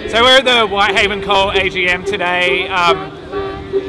So we're at the Whitehaven Coal AGM today.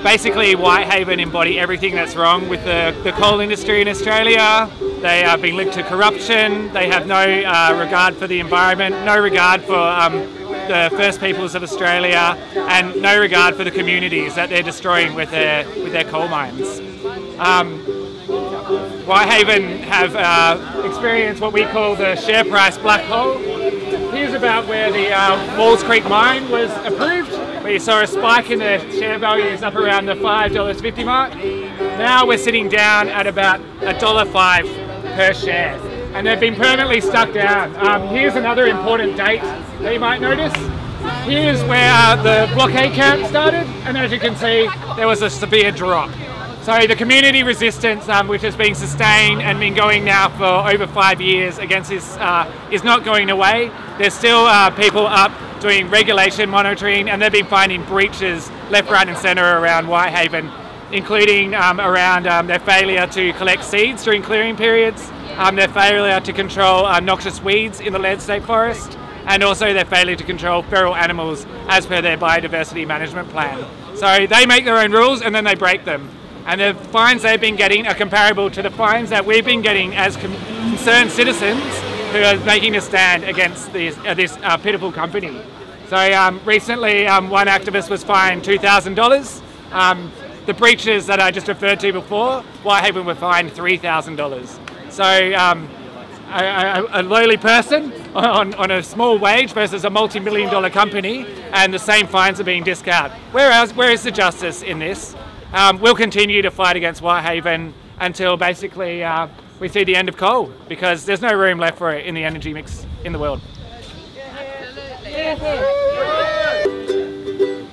Basically, Whitehaven embody everything that's wrong with the coal industry in Australia. They have been linked to corruption. They have no regard for the environment, no regard for the First Peoples of Australia, and no regard for the communities that they're destroying with their coal mines. Whitehaven have experienced what we call the share price black hole. Here's about where the Maules Creek mine was approved, where you saw a spike in the share values up around the $5.50 mark. Now we're sitting down at about $1.05 per share, and they've been permanently stuck down. Here's another important date that you might notice. Here's where the blockade camp started, and as you can see, there was a severe drop. So the community resistance, which has been sustained and been going now for over 5 years against this, is not going away. There's still people up doing regulation monitoring, and they've been finding breaches left, right and centre around Whitehaven, including around their failure to collect seeds during clearing periods, their failure to control noxious weeds in the Leard State Forest, and also their failure to control feral animals as per their biodiversity management plan. So they make their own rules and then they break them. And the fines they've been getting are comparable to the fines that we've been getting as concerned citizens who are making a stand against this pitiful company. So recently one activist was fined $2,000. The breaches that I just referred to before, Whitehaven were fined $3,000. So a lowly person on a small wage versus a multi-million-dollar company, and the same fines are being discounted. Where is the justice in this? We'll continue to fight against Whitehaven until basically we see the end of coal, because there's no room left for it in the energy mix in the world.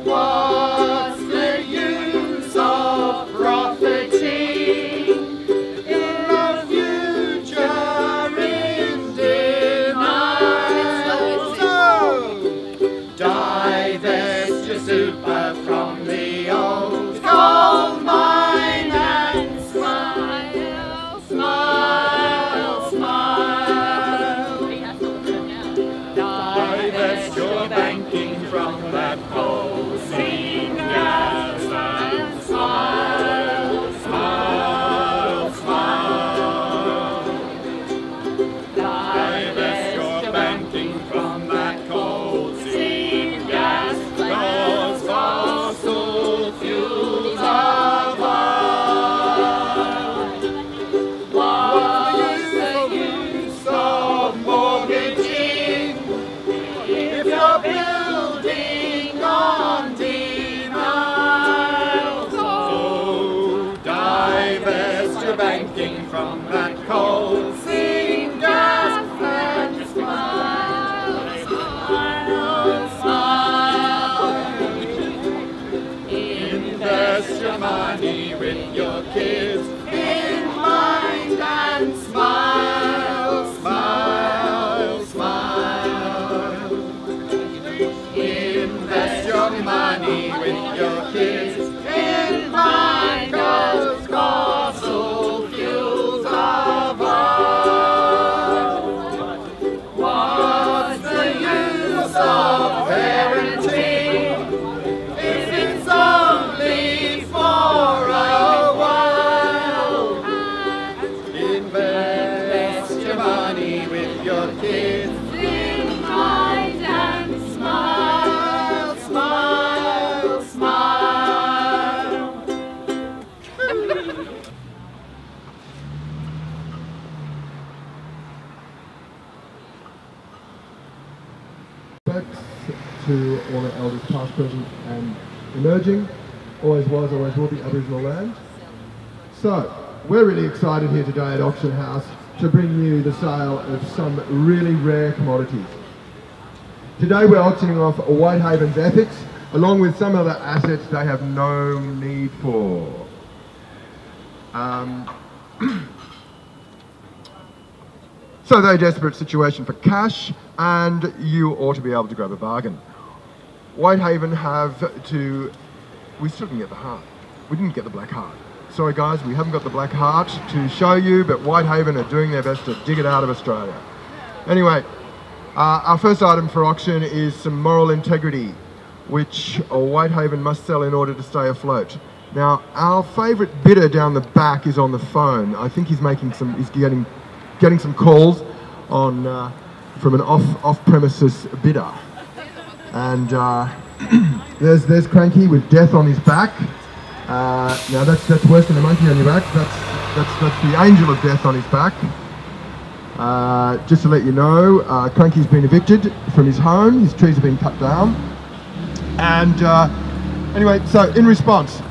What's the use of profiting in the future in denial? So, divest your super from the old coal mine and smile, smile, smile. Divest your banking from that coal seam gas and smile, smile, smile. Divest your banking from that coal seam gas, cause fossil fuels are vile. What's the use of mortgaging if you're building on denial? So divest your banking from that coal seam gas and smile, smile, smile. Invest your money with your kids in mind and smile, smile, smile. Invest your money with your kids in mind, 'cause fossil fuels are vile. What's the use of parenting if it's only for a while? Invest your money with your kids in mind and smile, smile, smile. Thanks to all the elders past, present and emerging. Always was, always will be Aboriginal land. So, we're really excited here today at Auction House to bring you the sale of some really rare commodities. Today we're auctioning off Whitehaven's ethics, along with some other assets they have no need for. So they're a desperate situation for cash, and you ought to be able to grab a bargain. Whitehaven have to... We still didn't get the heart. We didn't get the black heart. Sorry guys, we haven't got the black heart to show you, but Whitehaven are doing their best to dig it out of Australia. Anyway, Our first item for auction is some moral integrity, which Whitehaven must sell in order to stay afloat. Now, our favourite bidder down the back is on the phone. I think he's making some, he's getting some calls on from an off-premises bidder. And there's Cranky with death on his back. Now that's worse than a monkey on your back. That's the angel of death on his back. Just to let you know, Cranky's been evicted from his home. His trees have been cut down. And anyway, so in response,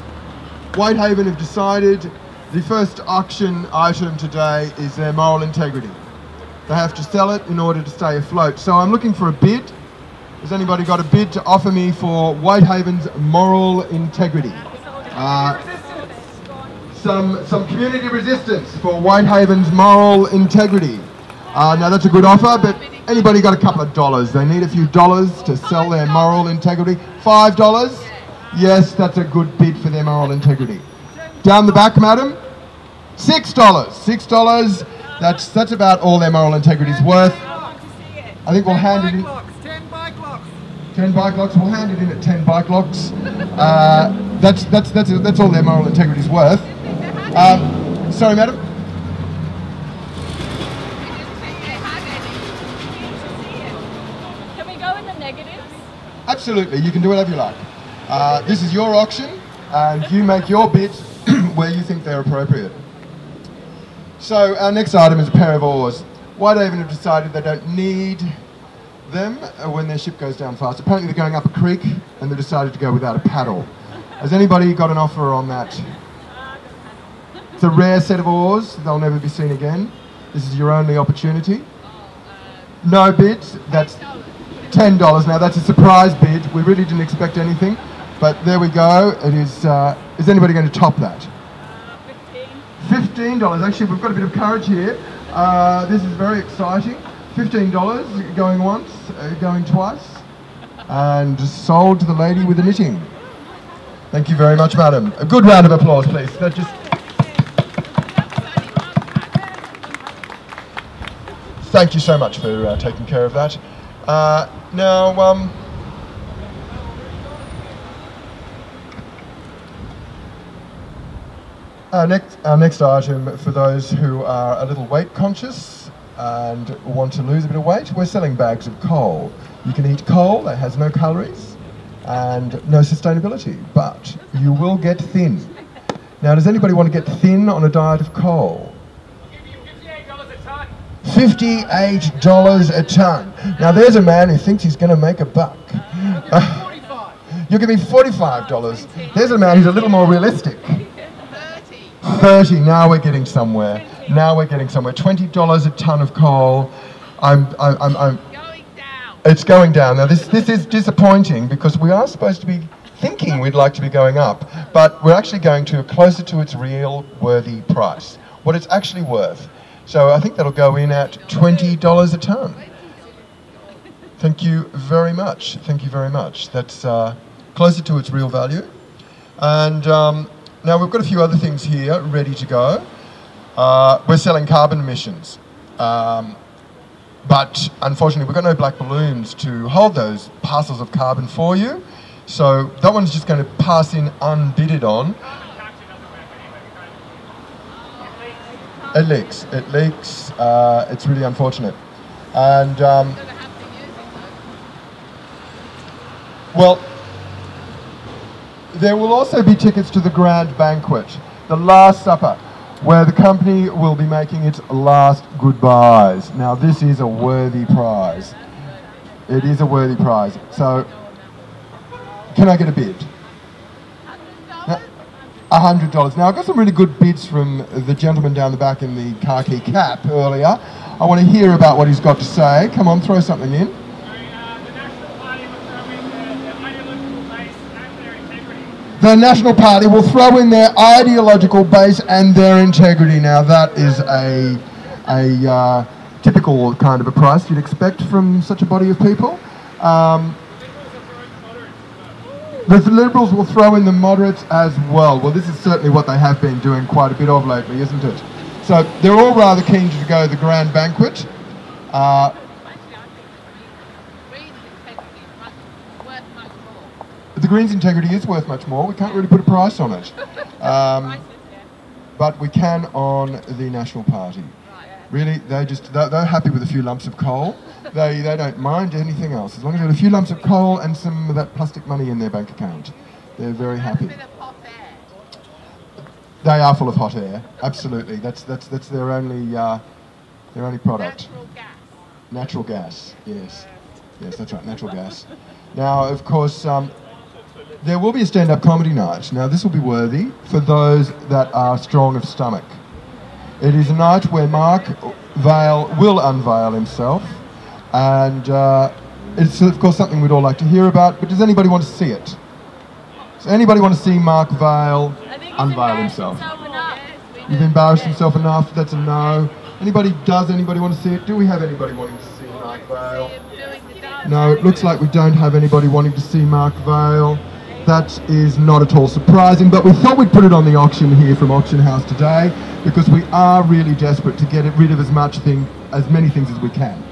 Whitehaven have decided the first auction item today is their moral integrity. They have to sell it in order to stay afloat. So I'm looking for a bid. Has anybody got a bid to offer me for Whitehaven's moral integrity? Some community resistance for Whitehaven's moral integrity. Now that's a good offer, but anybody got a couple of dollars? They need a few dollars to sell their moral integrity. $5? Yes, that's a good bid for their moral integrity. Down the back, madam? $6. $6. That's about all their moral integrity is worth. I think we'll hand it in. 10 bike locks. 10 bike locks. We'll hand it in at 10 bike locks. That's all their moral integrity is worth. Sorry, madam. Can we go in the negatives? Absolutely, you can do whatever you like. This is your auction, and you make your bids where you think they're appropriate. So our next item is a pair of oars. Whitehaven have decided they don't need them when their ship goes down fast. Apparently they're going up a creek, and they decided to go without a paddle. Has anybody got an offer on that? It's a rare set of oars. They'll never be seen again. This is your only opportunity. No bids. That's $10. Now that's a surprise bid. We really didn't expect anything, but there we go. It is. Is anybody going to top that? $15. Actually, we've got a bit of courage here. This is very exciting. $15 going once, going twice, and sold to the lady with the knitting. Thank you very much, madam. A good round of applause, please. That just. Thank you so much for taking care of that. Now, our next item, for those who are a little weight conscious and want to lose a bit of weight, we're selling bags of coal. You can eat coal that has no calories and no sustainability, but you will get thin. Now, does anybody want to get thin on a diet of coal? $58 a tonne. Now there's a man who thinks he's going to make a buck. You'll give me $45. There's a man who's a little more realistic. 30. Now we're getting somewhere. Now we're getting somewhere. $20 a tonne of coal. It's going down. Now this is disappointing because we are supposed to be thinking we'd like to be going up, but we're actually going to closer to its real worthy price, what it's actually worth. So I think that'll go in at $20 a tonne. Thank you very much. Thank you very much. That's closer to its real value. And now we've got a few other things here ready to go. We're selling carbon emissions. But unfortunately, we've got no black balloons to hold those parcels of carbon for you. So that one's just going to pass in unbidded on. It leaks. It leaks. It's really unfortunate. And, well, there will also be tickets to the grand banquet, the Last Supper, where the company will be making its last goodbyes. Now, this is a worthy prize. It is a worthy prize. So, can I get a bid? $100. Now, I got some really good bids from the gentleman down the back in the khaki cap earlier. I want to hear about what he's got to say. Come on, throw something in. The National Party will throw in their ideological base and their integrity. Now, that is a typical kind of a price you'd expect from such a body of people. The Liberals will throw in the moderates as well. Well, this is certainly what they have been doing quite a bit of lately, isn't it? So they're all rather keen to go to the grand banquet. the Greens' integrity is worth much more. We can't really put a price on it. But we can on the National Party. Really, they're happy with a few lumps of coal. They don't mind anything else. As long as they have a few lumps of coal and some of that plastic money in their bank account, they're very happy. They are full of hot air, absolutely. That's their only product. Natural gas. Natural gas, yes. Yes, that's right, natural gas. Now, of course, there will be a stand-up comedy night. Now, this will be worthy for those that are strong of stomach. It is a night where Mark Vaile will unveil himself, and it's, of course, something we'd all like to hear about, but does anybody want to see it? Does anybody want to see Mark Vaile unveil himself? You've embarrassed himself enough, that's a no. Does anybody want to see it? Do we have anybody wanting to see Mark Vaile? No, it looks like we don't have anybody wanting to see Mark Vaile. That is not at all surprising, but we thought we'd put it on the auction here from Auction House today because we are really desperate to get rid of as many things as we can.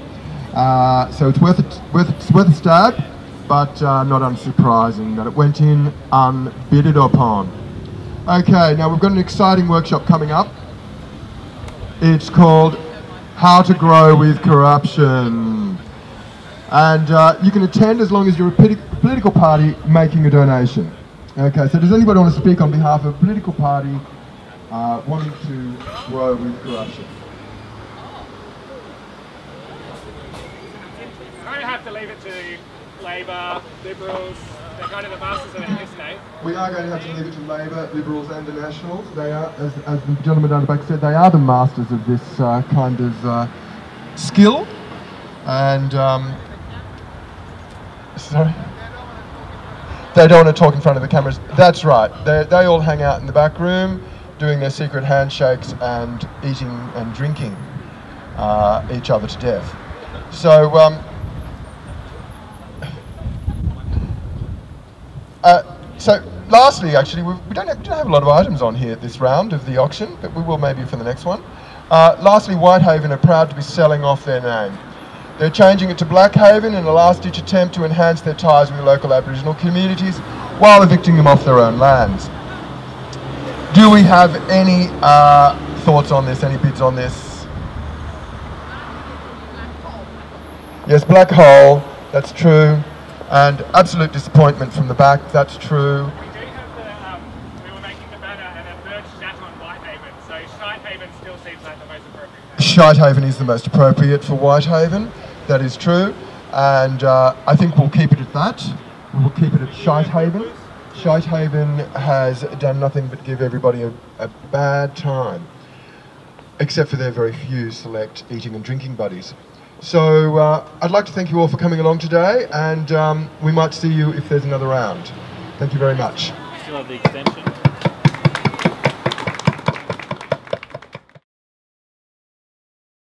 So it's worth a stab, but not unsurprising that it went in unbidded upon. Okay, now we've got an exciting workshop coming up. It's called How to Grow with Corruption. And you can attend as long as you're a political party making a donation. Okay, so does anybody want to speak on behalf of a political party wanting to grow with corruption? I'm going to have to leave it to Labor, Liberals. They're kind of the masters of it this day. We are going to have to leave it to Labor, Liberals and the Nationals. They are, as the gentleman down the back said, they are the masters of this kind of skill. And, sorry? They don't want to talk in front of the cameras. That's right. They all hang out in the back room doing their secret handshakes and eating and drinking each other to death. So, lastly, actually, we don't have a lot of items on here at this round of the auction, but we will maybe for the next one. Lastly, Whitehaven are proud to be selling off their name. They're changing it to Blackhaven in a last-ditch attempt to enhance their ties with the local Aboriginal communities while evicting them off their own lands. Do we have any thoughts on this, any bids on this? Yes, Black Hole, that's true. And absolute disappointment from the back, that's true. We do have we were making the banner and it merged that on Whitehaven, so Whitehaven still seems like the most appropriate. Whitehaven is the most appropriate for Whitehaven, that is true. And I think we'll keep it at that. We'll keep it at Whitehaven. Whitehaven has done nothing but give everybody a bad time, except for their very few select eating and drinking buddies. So I'd like to thank you all for coming along today, and we might see you if there's another round. Thank you very much. Still have the extension.